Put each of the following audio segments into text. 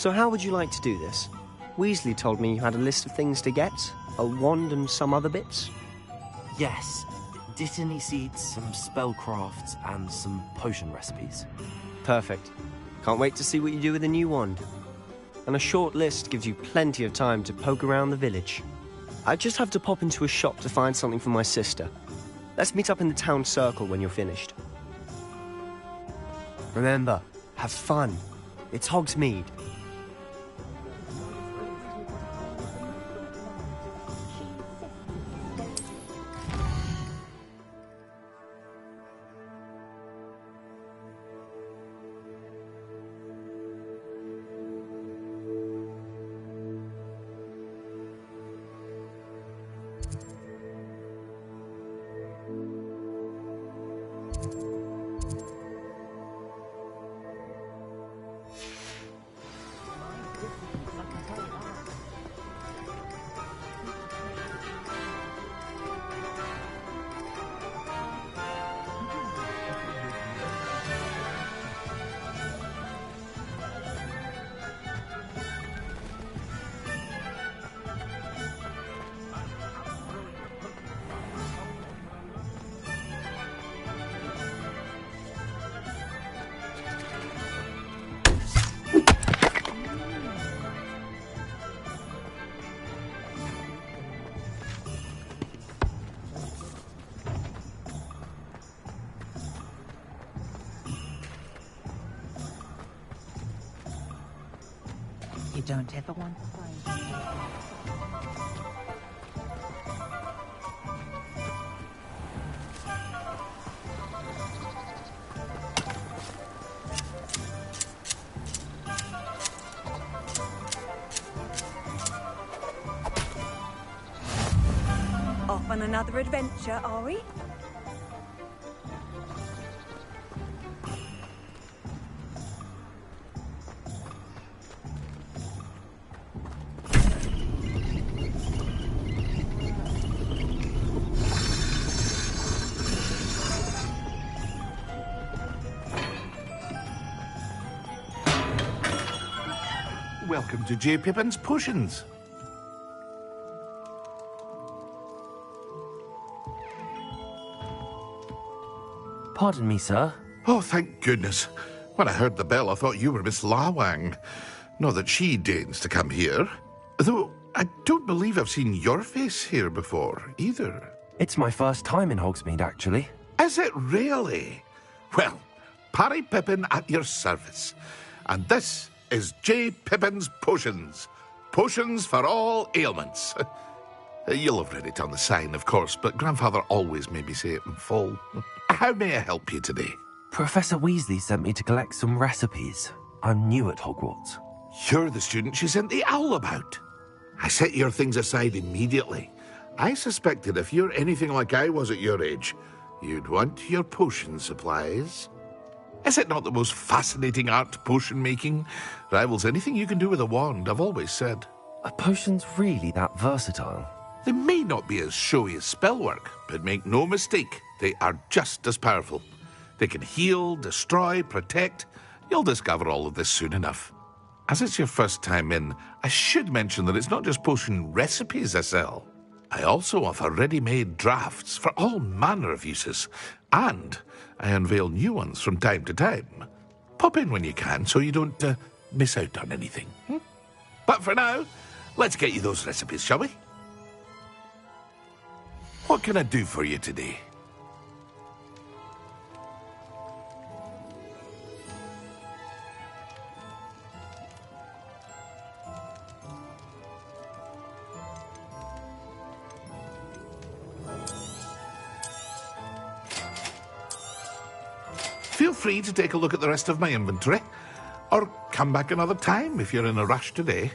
So how would you like to do this? Weasley told me you had a list of things to get, a wand and some other bits. Yes. Dittany seeds, some spellcrafts, and some potion recipes. Perfect. Can't wait to see what you do with the new wand. And a short list gives you plenty of time to poke around the village. I just have to pop into a shop to find something for my sister. Let's meet up in the town circle when you're finished. Remember, have fun. It's Hogsmeade. You don't ever want to find me. Off on another adventure, are we? Welcome to J. Pippin's Potions. Pardon me, sir. Oh, thank goodness. When I heard the bell, I thought you were Miss Lawang. Not that she deigns to come here. Though I don't believe I've seen your face here before, either. It's my first time in Hogsmeade, actually. Is it really? Well, Parry Pippin at your service. And this is J. Pippin's Potions. Potions for all ailments. You'll have read it on the sign, of course, but Grandfather always made me say it in full. How may I help you today? Professor Weasley sent me to collect some recipes. I'm new at Hogwarts. You're the student she sent the owl about. I set your things aside immediately. I suspected if you're anything like I was at your age, you'd want your potion supplies. Is it not the most fascinating art, potion making? Rivals anything you can do with a wand, I've always said. Are potions really that versatile? They may not be as showy as spellwork, but make no mistake, they are just as powerful. They can heal, destroy, protect. You'll discover all of this soon enough. As it's your first time in, I should mention that it's not just potion recipes I sell. I also offer ready-made drafts for all manner of uses, and I unveil new ones from time to time. Pop in when you can so you don't miss out on anything. But for now, let's get you those recipes, shall we? What can I do for you today? Feel free to take a look at the rest of my inventory, or come back another time if you're in a rush today.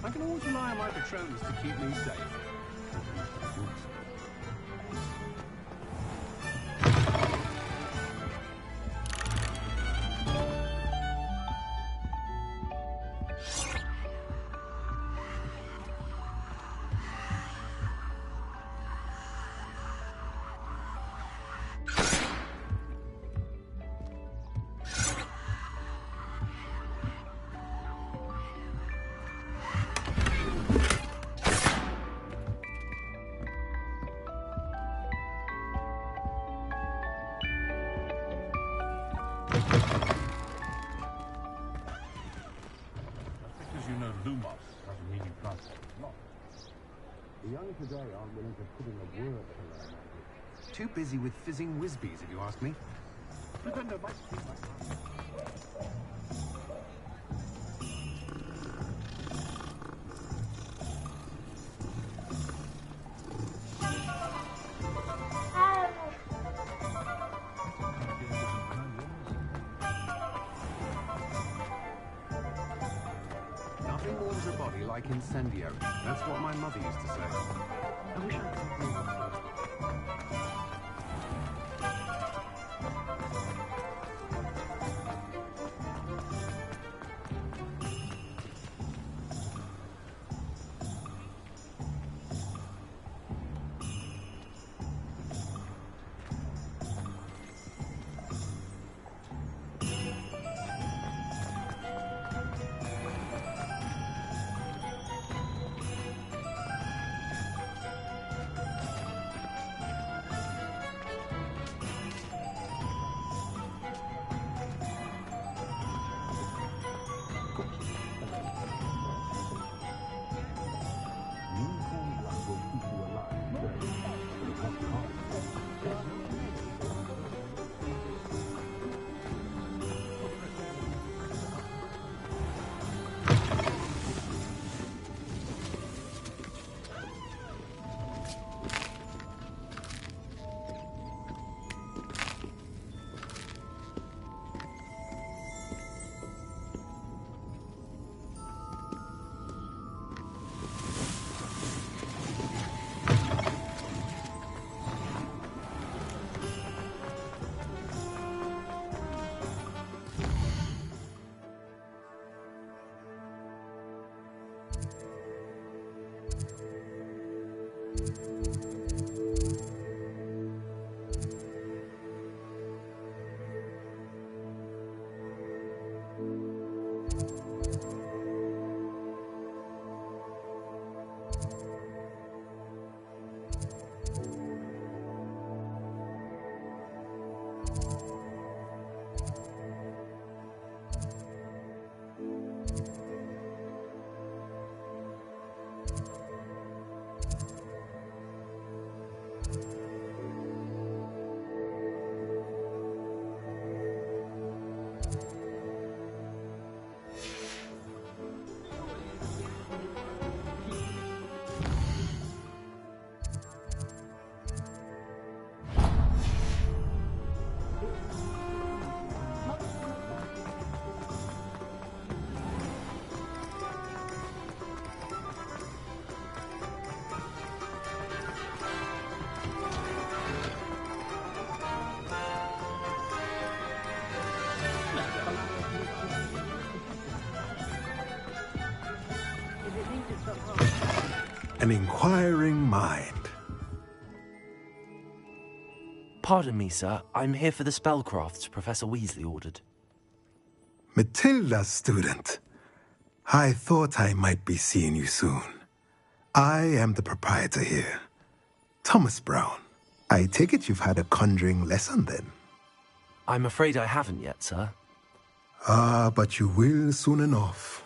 I can always rely on my patrons to keep me safe. Because you know Lumos doesn't mean you can't say a lot. The young today aren't willing to put in a word for their magic. Too busy with fizzing whizbees, if you ask me. Nothing warms a body like incendiary. That's what my mother used to say. I wish I could bring one first. an inquiring mind. Pardon me, sir. I'm here for the spellcrafts Professor Weasley ordered. Matilda's student. I thought I might be seeing you soon. I am the proprietor here, Thomas Brown. I take it you've had a conjuring lesson then? I'm afraid I haven't yet, sir. Ah, but you will soon enough.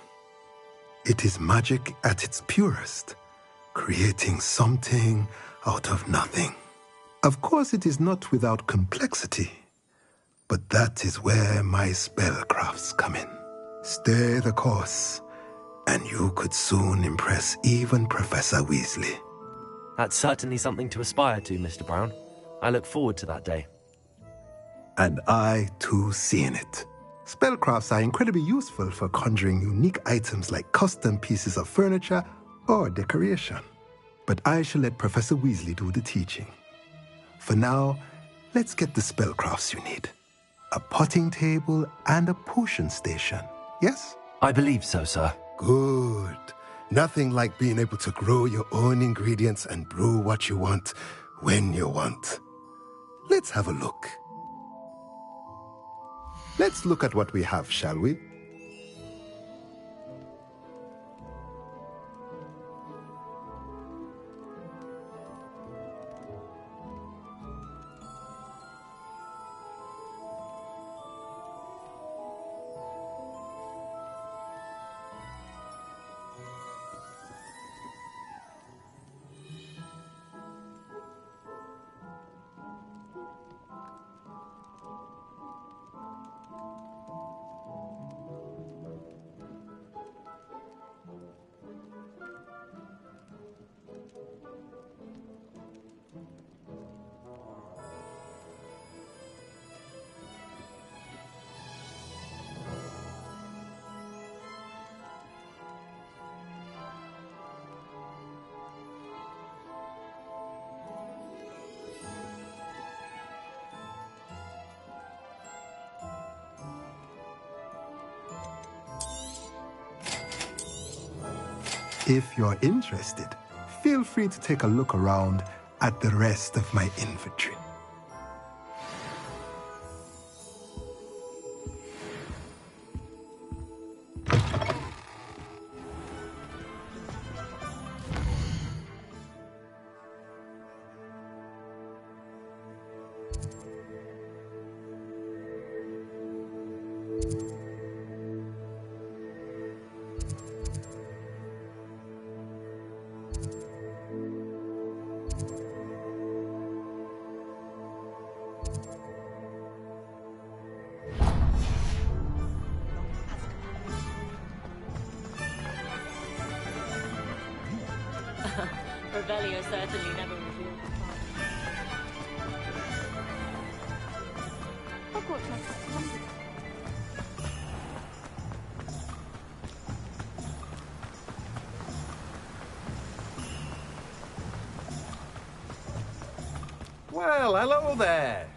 It is magic at its purest, creating something out of nothing. Of course, it is not without complexity, but that is where my spellcrafts come in. Stay the course, and you could soon impress even Professor Weasley. That's certainly something to aspire to, Mr. Brown. I look forward to that day. And I, too, seeing it. Spellcrafts are incredibly useful for conjuring unique items like custom pieces of furniture or decoration. But I shall let Professor Weasley do the teaching. For now, let's get the spellcrafts you need. A potting table and a potion station, yes? I believe so, sir. Good. Nothing like being able to grow your own ingredients and brew what you want when you want. Let's have a look. Let's look at what we have, shall we? If you're interested, feel free to take a look around at the rest of my inventory. Revelio certainly never revealed the plot. Hogwarts must have something. Well, hello there.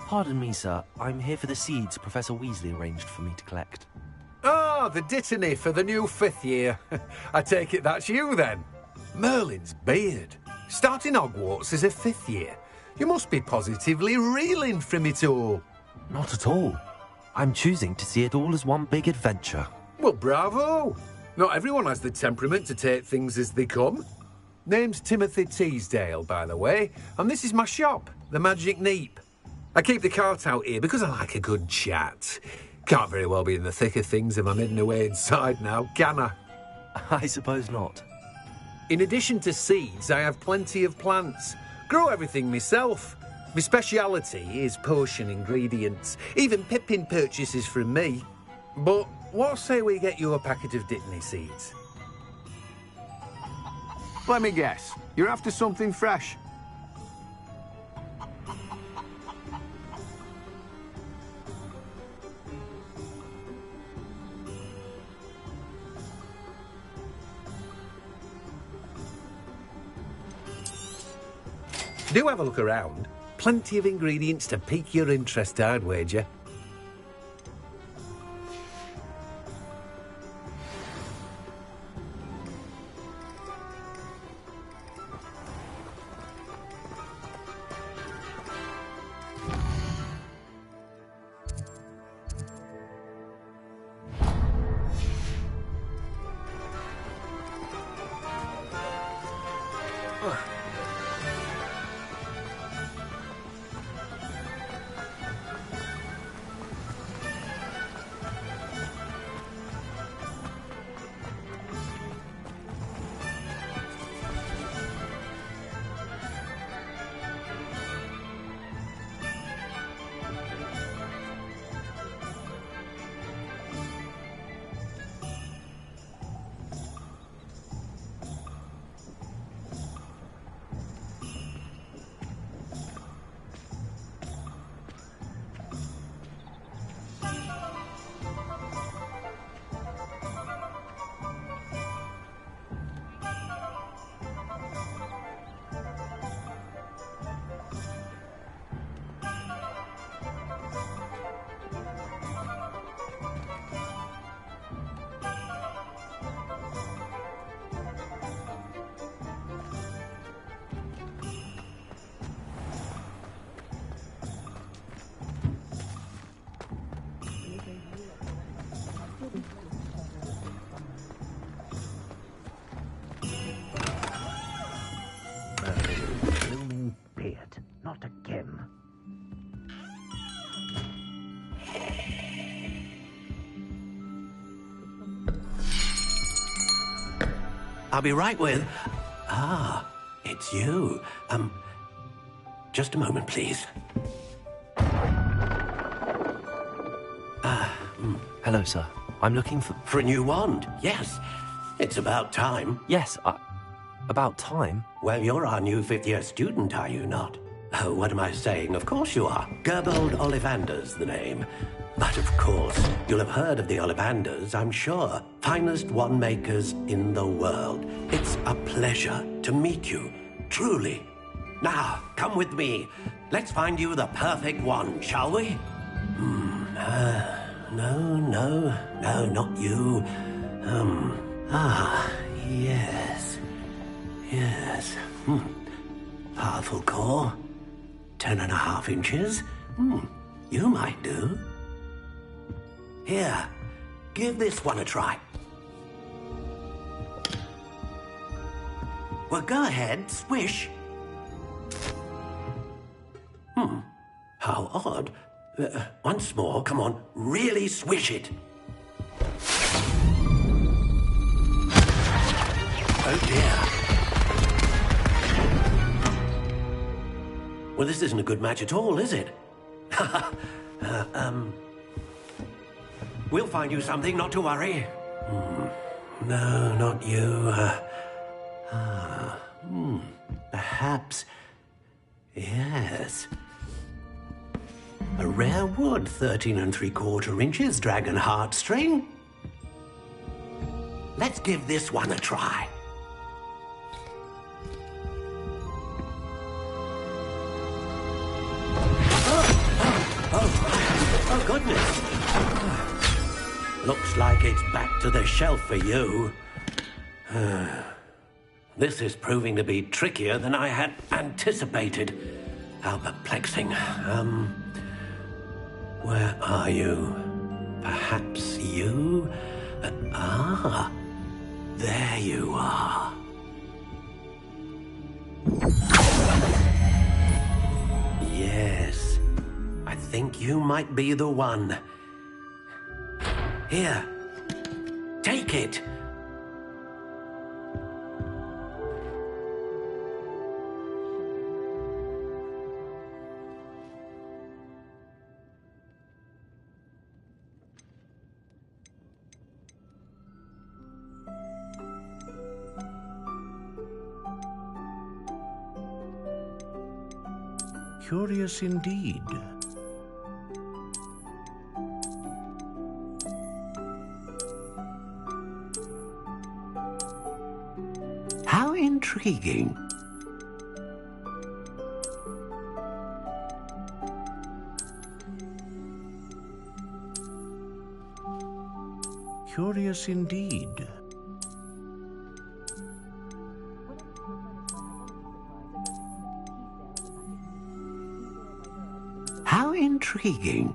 Pardon me, sir. I'm here for the seeds Professor Weasley arranged for me to collect. Ah, the dittany for the new 5th year. I take it that's you then. Merlin's beard. Starting Hogwarts as a 5th year. You must be positively reeling from it all. Not at all. I'm choosing to see it all as one big adventure. Well, bravo. Not everyone has the temperament to take things as they come. Name's Timothy Teasdale, by the way, and this is my shop, the Magic Neep. I keep the cart out here because I like a good chat. Can't very well be in the thick of things if I'm hidden away inside now, can I? I suppose not. In addition to seeds, I have plenty of plants. Grow everything myself. My speciality is potion ingredients. Even Pippin purchases from me. But what say we get you a packet of dittany seeds? Let me guess. You're after something fresh. Do have a look around. Plenty of ingredients to pique your interest, I'd wager. I'll be right with... Ah, it's you. Just a moment, please. Hello, sir. I'm looking for... For a new wand, yes. It's about time. Yes, about time? Well, you're our new fifth-year student, are you not? Oh, what am I saying? Of course you are. Gerbold Ollivander's the name. But of course, you'll have heard of the Ollivanders, I'm sure. Finest wand makers in the world. It's a pleasure to meet you, truly. Now, come with me. Let's find you the perfect wand, shall we? No, not you. Yes. Powerful core. 10.5 inches. You might do. Here, give this one a try. Well, go ahead, swish. How odd. Once more, come on, really swish it. Oh dear. Well, this isn't a good match at all, is it? We'll find you something, not to worry. No, not you. Perhaps... Yes. A rare wood, 13 3/4 inches, dragon heartstring. Let's give this one a try. Oh, goodness. Looks like it's back to the shelf for you. This is proving to be trickier than I had anticipated. How perplexing. Where are you? Perhaps you? There you are. Yes, I think you might be the one. Here, take it. Curious indeed. How intriguing. Curious indeed. How intriguing.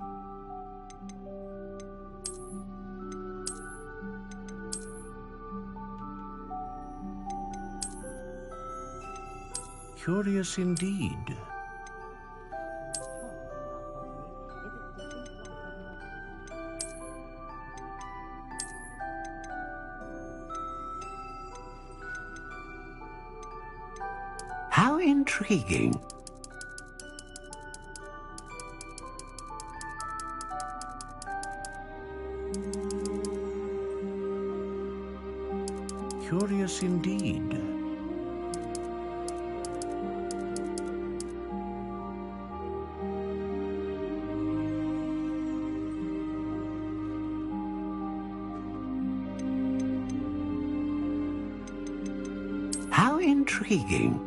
Curious indeed. How intriguing. Curious indeed. How intriguing.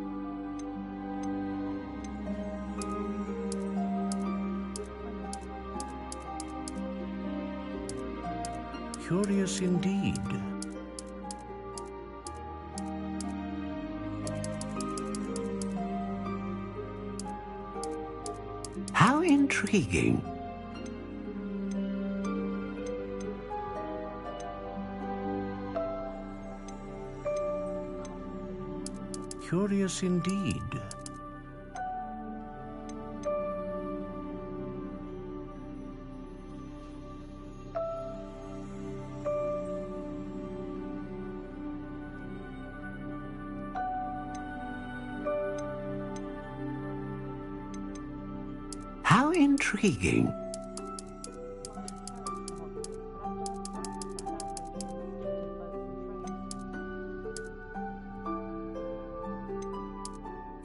Curious indeed. How intriguing. Curious indeed. How intriguing.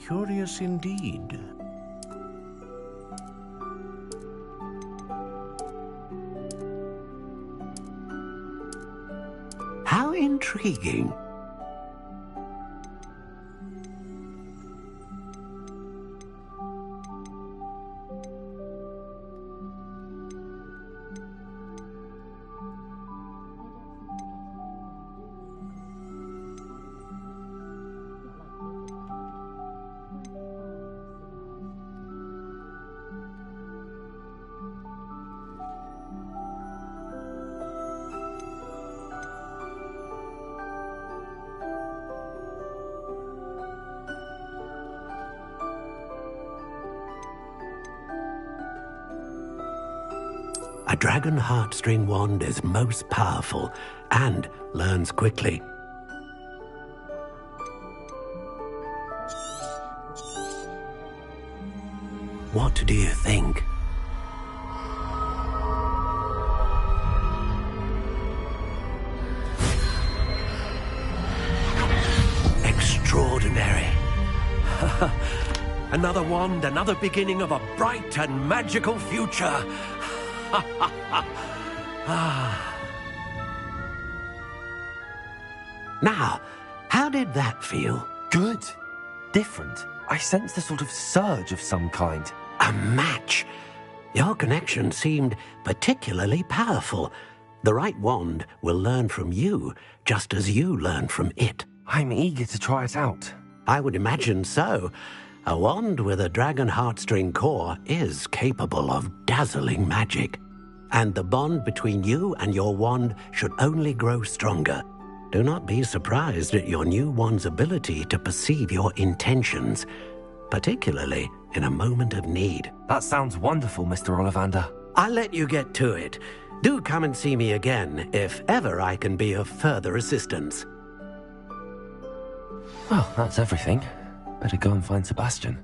Curious indeed. How intriguing. A dragon heartstring wand is most powerful and learns quickly. What do you think? Extraordinary. Another wand, another beginning of a bright and magical future. Now, how did that feel? Good. Different. I sensed a sort of surge of some kind. A match. Your connection seemed particularly powerful. The right wand will learn from you, just as you learn from it. I'm eager to try it out. I would imagine so. A wand with a dragon heartstring core is capable of dazzling magic. And the bond between you and your wand should only grow stronger. Do not be surprised at your new wand's ability to perceive your intentions, particularly in a moment of need. That sounds wonderful, Mr. Ollivander. I'll let you get to it. Do come and see me again if ever I can be of further assistance. Well, that's everything. Better go and find Sebastian.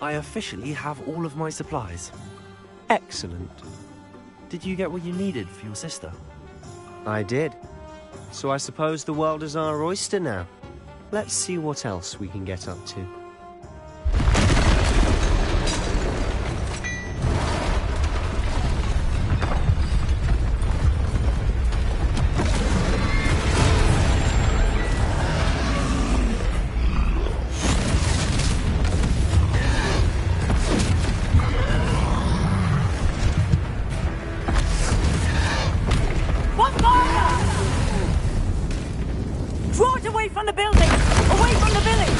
I officially have all of my supplies. Excellent. Did you get what you needed for your sister? I did. So I suppose the world is our oyster now. Let's see what else we can get up to. Draw it away from the building! Away from the village!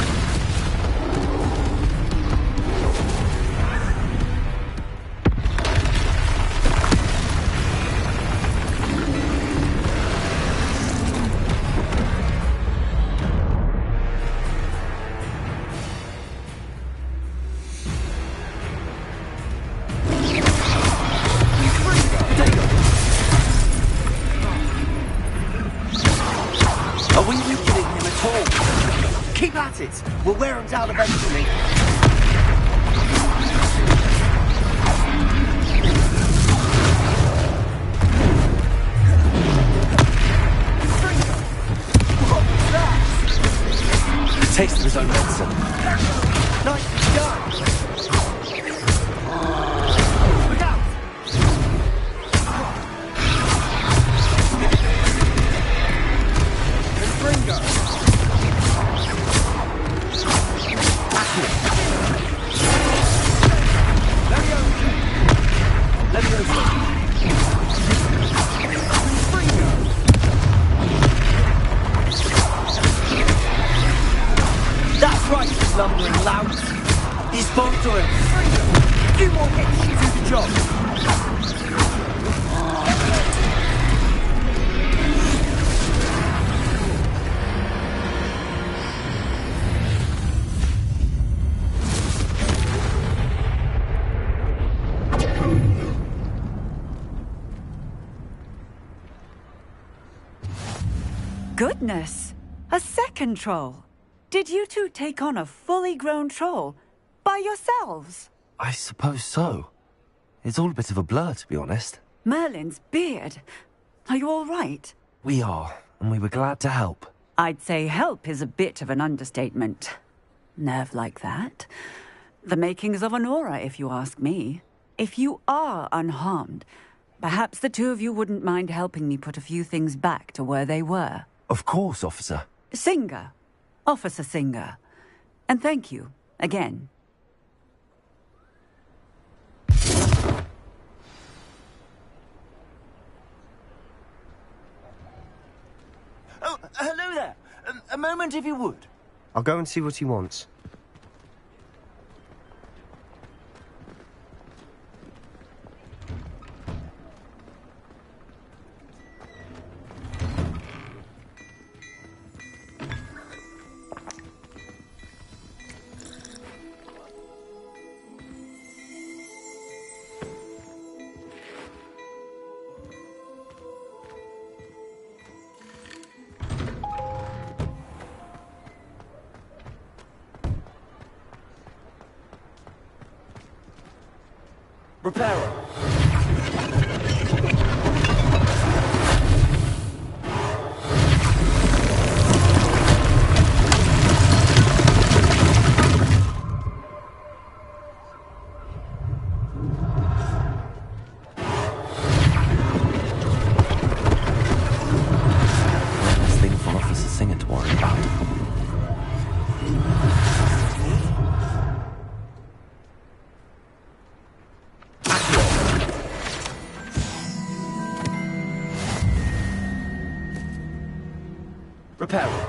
Keep at it! We'll wear them down eventually. A taste of his own medicine. Nicely done! Look out! That's right, you slumbering job. Goodness! A second troll! Did you two take on a fully grown troll? By yourselves? I suppose so. It's all a bit of a blur, to be honest. Merlin's beard. Are you all right? We are, and we were glad to help. I'd say help is a bit of an understatement. Nerve like that. The makings of an aura, if you ask me. If you are unharmed, perhaps the two of you wouldn't mind helping me put a few things back to where they were. Of course, officer. Singer. Officer Singer. And thank you, again. Oh, hello there. A moment, if you would. I'll go and see what he wants. Repairer. Last thing for Officer Singer to worry about. Repairer.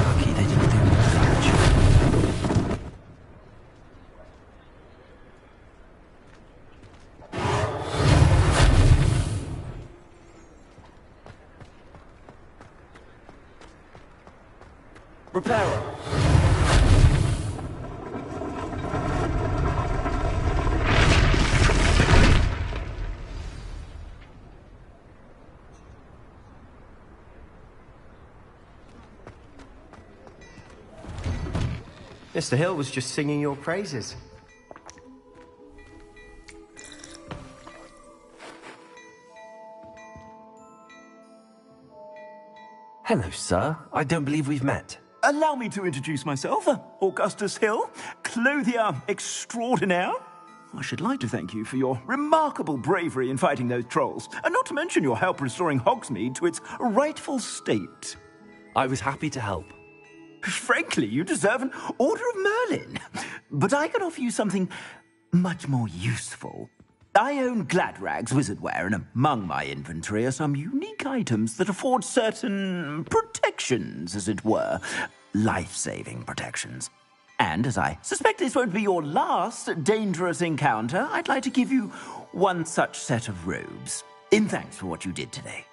Lucky they didn't do more damage. Repairer. Mr. Hill was just singing your praises. Hello, sir. I don't believe we've met. Allow me to introduce myself, Augustus Hill, clothier extraordinaire. I should like to thank you for your remarkable bravery in fighting those trolls, and not to mention your help restoring Hogsmeade to its rightful state. I was happy to help. Frankly, you deserve an Order of Merlin. But I can offer you something much more useful. I own Gladrag's wizardware, and among my inventory are some unique items that afford certain protections, as it were. Life-saving protections. And as I suspect this won't be your last dangerous encounter, I'd like to give you one such set of robes, in thanks for what you did today.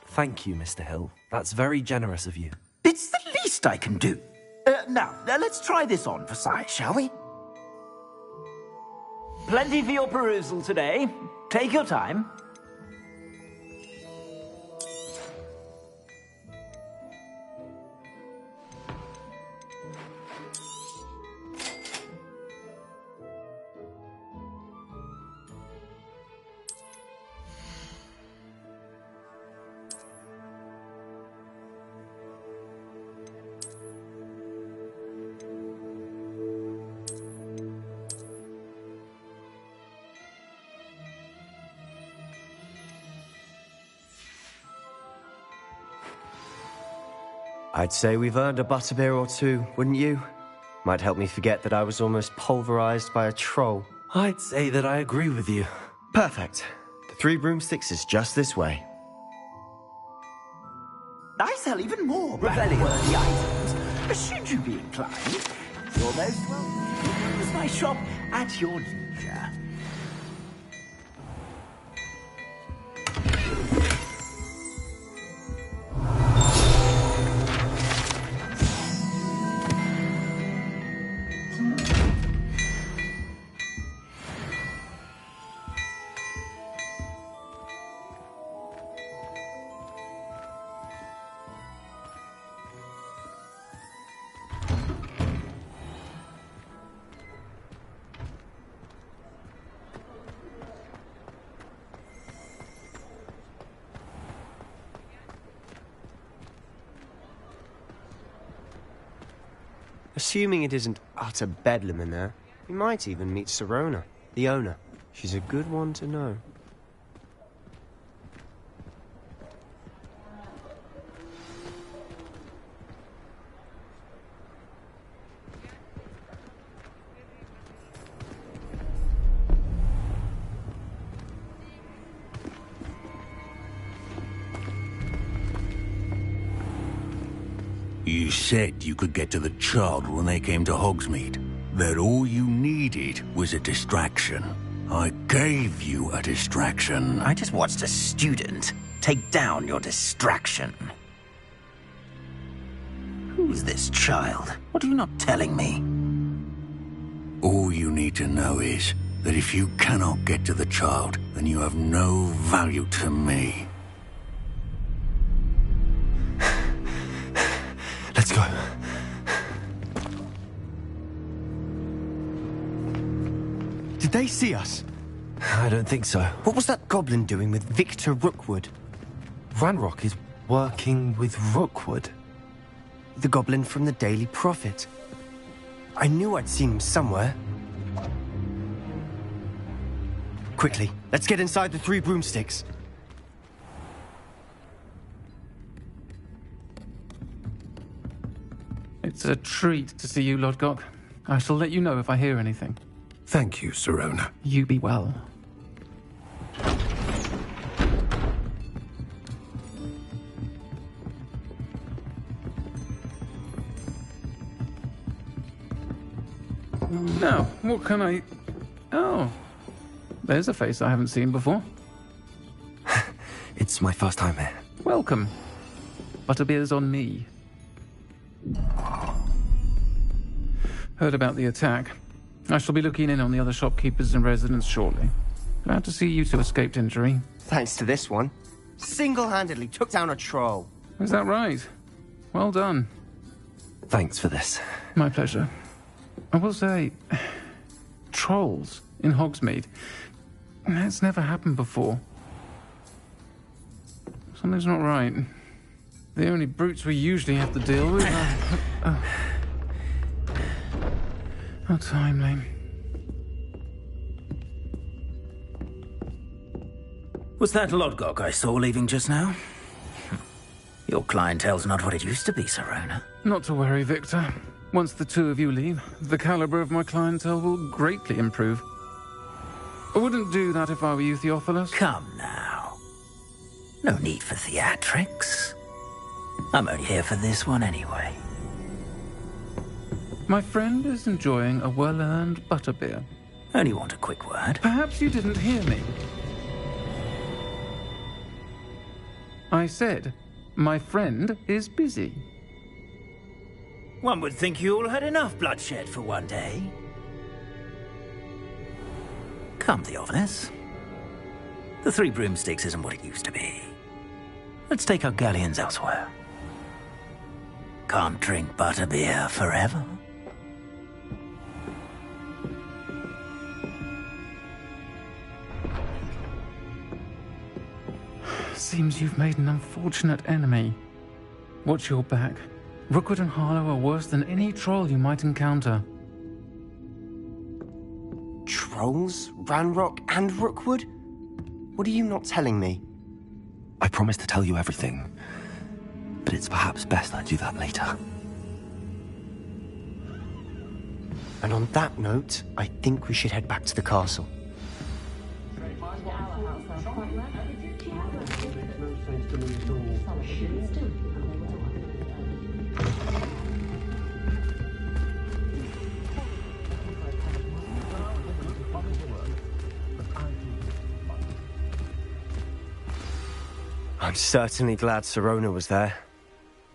Thank you, Mr. Hill. That's very generous of you. It's the least I can do. Now, let's try this on for size, shall we? Plenty for your perusal today. Take your time. I'd say we've earned a butterbeer or two, wouldn't you? Might help me forget that I was almost pulverized by a troll. I'd say that I agree with you. Perfect. The Three Broomsticks is just this way. I sell even more Revelio-worthy items. Should you be inclined, you're most welcome to use my shop at your leisure. Assuming it isn't utter bedlam in there, we might even meet Sirona, the owner. She's a good one to know. You said you could get to the child when they came to Hogsmeade. That all you needed was a distraction. I gave you a distraction. I just watched a student take down your distraction. Who's this child? What are you not telling me? All you need to know is that if you cannot get to the child, then you have no value to me. Let's go. Did they see us? I don't think so. What was that goblin doing with Victor Rookwood? Ranrock is working with Rookwood. The goblin from the Daily Prophet. I knew I'd seen him somewhere. Quickly, let's get inside the Three Broomsticks. It's a treat to see you, Lodgok. I shall let you know if I hear anything. Thank you, Sirona. You be well. Now, what can I... Oh, there's a face I haven't seen before. It's my first time here. Welcome. Butterbeer's on me. Heard about the attack. I shall be looking in on the other shopkeepers and residents shortly. Glad to see you two escaped injury. Thanks to this one. Single-handedly took down a troll. Is that right? Well done. Thanks for this. My pleasure. I will say, trolls in Hogsmeade. That's never happened before. Something's not right. The only brutes we usually have to deal with are... How timely. Was that Lodgok I saw leaving just now? Your clientele's not what it used to be, Sirona. Not to worry, Victor. Once the two of you leave, the caliber of my clientele will greatly improve. I wouldn't do that if I were you, Theophilus. Come now. No need for theatrics. I'm only here for this one anyway. My friend is enjoying a well-earned butterbeer. Only want a quick word. Perhaps you didn't hear me. I said, my friend is busy. One would think you all had enough bloodshed for one day. Come, Theophilus. The Three Broomsticks isn't what it used to be. Let's take our galleons elsewhere. Can't drink butterbeer forever. Seems you've made an unfortunate enemy. Watch your back. Rookwood and Harlow are worse than any troll you might encounter. Trolls? Ranrock and Rookwood? What are you not telling me? I promised to tell you everything, but it's perhaps best I do that later. And on that note, I think we should head back to the castle. I'm certainly glad Sirona was there.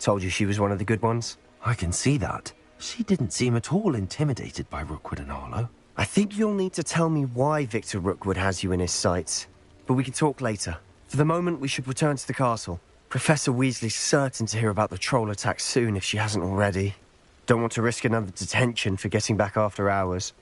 Told you she was one of the good ones. I can see that. She didn't seem at all intimidated by Rookwood and Arlo. I think you'll need to tell me why Victor Rookwood has you in his sights. But we can talk later. For the moment, we should return to the castle. Professor Weasley's certain to hear about the troll attack soon if she hasn't already. Don't want to risk another detention for getting back after hours.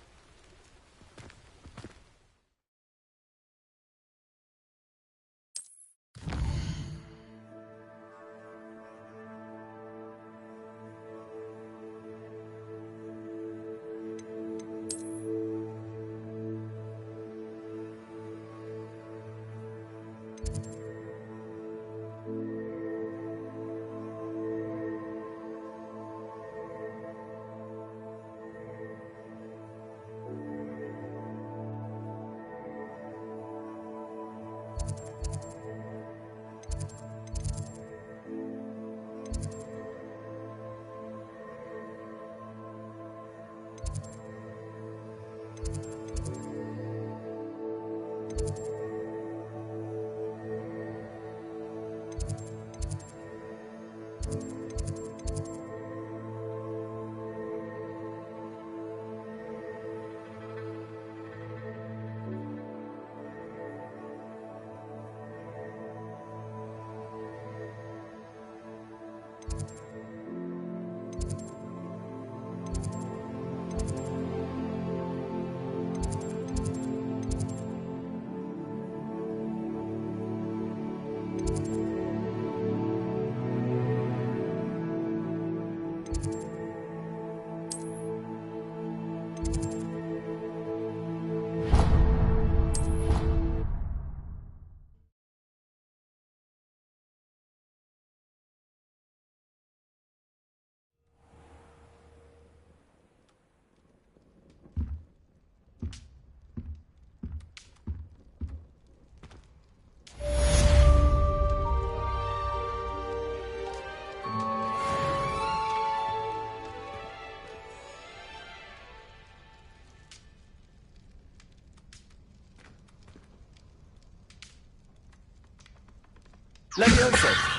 Leviosa!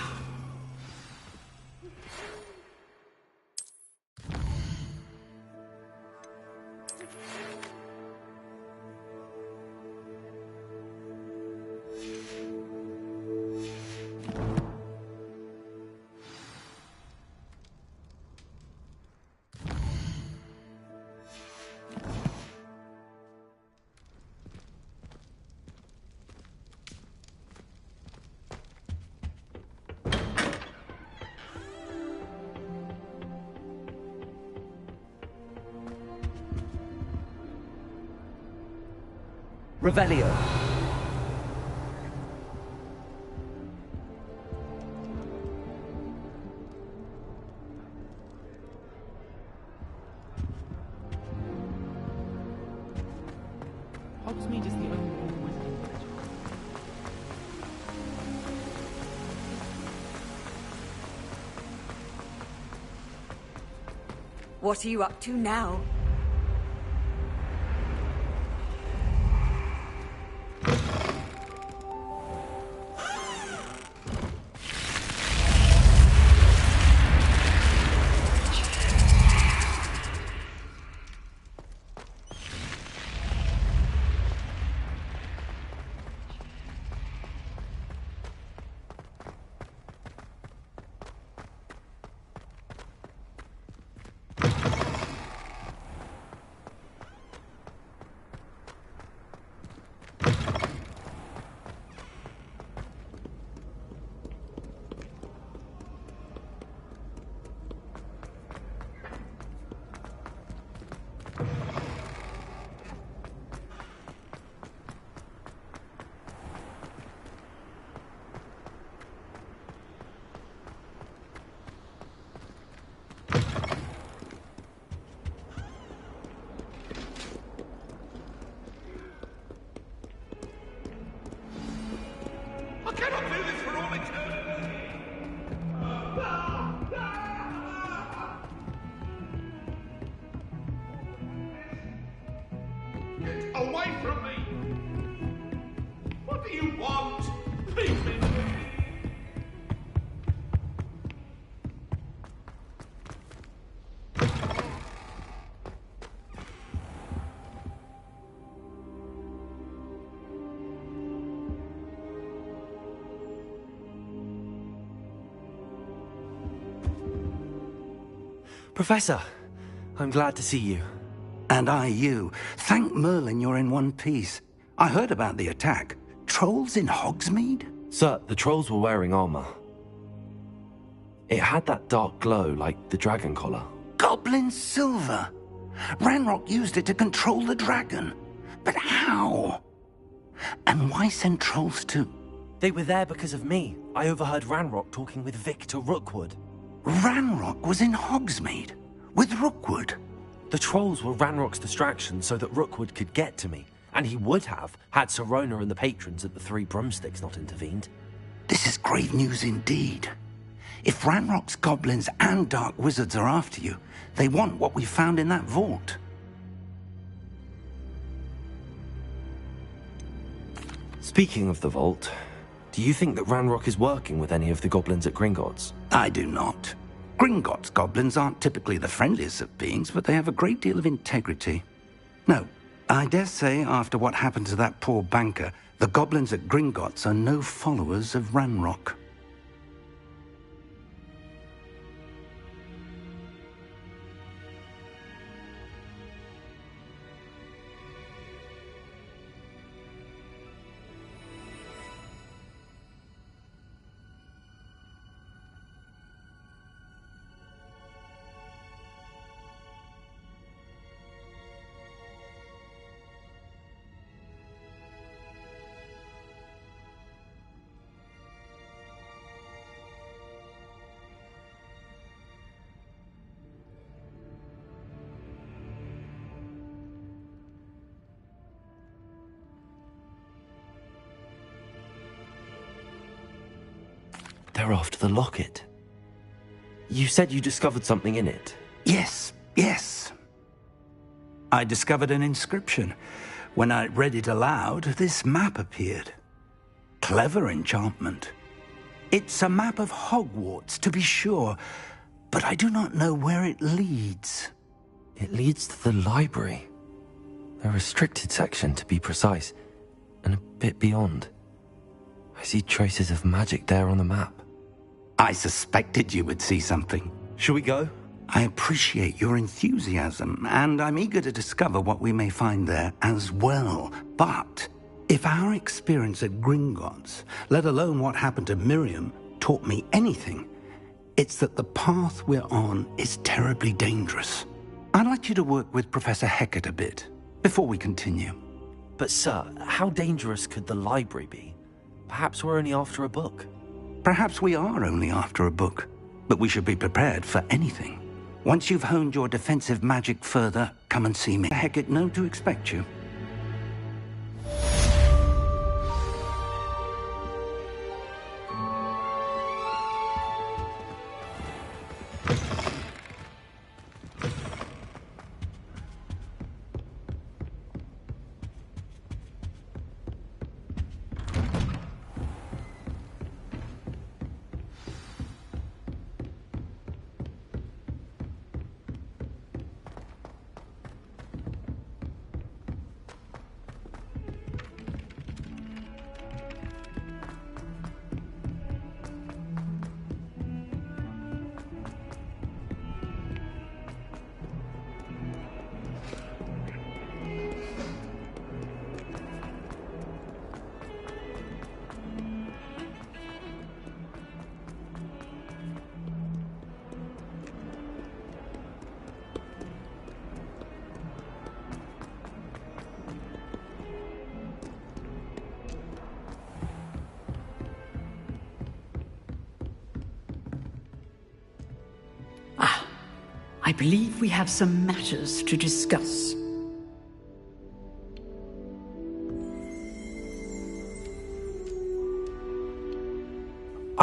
Revelio. Hogsmeade is the only one. What are you up to now? do this for all eternity. Get away from me! What do you want? Leave me! Professor, I'm glad to see you. And I you. Thank Merlin you're in one piece. I heard about the attack. Trolls in Hogsmeade? Sir, the trolls were wearing armor. It had that dark glow like the dragon collar. Goblin silver! Ranrock used it to control the dragon. But how? And why send trolls to... They were there because of me. I overheard Ranrock talking with Victor Rookwood. Ranrock was in Hogsmeade? With Rookwood? The trolls were Ranrock's distraction so that Rookwood could get to me. And he would have, had Sirona and the patrons at the Three Broomsticks not intervened. This is grave news indeed. If Ranrock's goblins and dark wizards are after you, they want what we found in that vault. Speaking of the vault, do you think that Ranrock is working with any of the goblins at Gringotts? I do not. Gringotts goblins aren't typically the friendliest of beings, but they have a great deal of integrity. No, I dare say after what happened to that poor banker, the goblins at Gringotts are no followers of Ranrock. They're after the locket. You said you discovered something in it. Yes. I discovered an inscription. When I read it aloud, this map appeared. Clever enchantment. It's a map of Hogwarts, to be sure, but I do not know where it leads. It leads to the library. A restricted section, to be precise, and a bit beyond. I see traces of magic there on the map. I suspected you would see something. Shall we go? I appreciate your enthusiasm, and I'm eager to discover what we may find there as well. But if our experience at Gringotts, let alone what happened to Miriam, taught me anything, it's that the path we're on is terribly dangerous. I'd like you to work with Professor Hecat a bit before we continue. But sir, how dangerous could the library be? Perhaps we're only after a book. Perhaps we are only after a book, but we should be prepared for anything. Once you've honed your defensive magic further, come and see me. Hecat know to expect you. I believe we have some matters to discuss.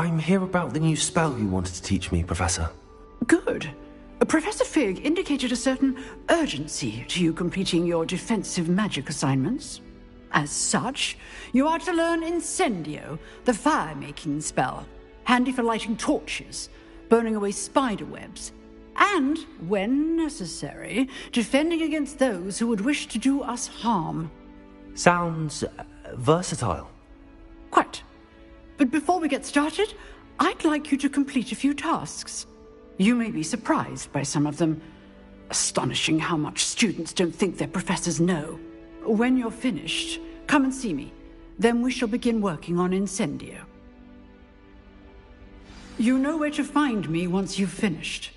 I'm here about the new spell you wanted to teach me, Professor. Good. Professor Fig indicated a certain urgency to you completing your defensive magic assignments. As such, you are to learn Incendio, the fire-making spell, handy for lighting torches, burning away spider webs, and, when necessary, defending against those who would wish to do us harm. Sounds versatile. Quite. But before we get started, I'd like you to complete a few tasks. You may be surprised by some of them. Astonishing how much students don't think their professors know. When you're finished, come and see me. Then we shall begin working on Incendio. You know where to find me once you've finished.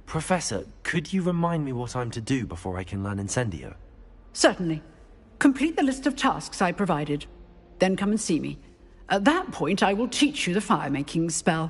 Professor, could you remind me what I'm to do before I can learn Incendio? Certainly. Complete the list of tasks I provided. Then come and see me. At that point, I will teach you the fire-making spell.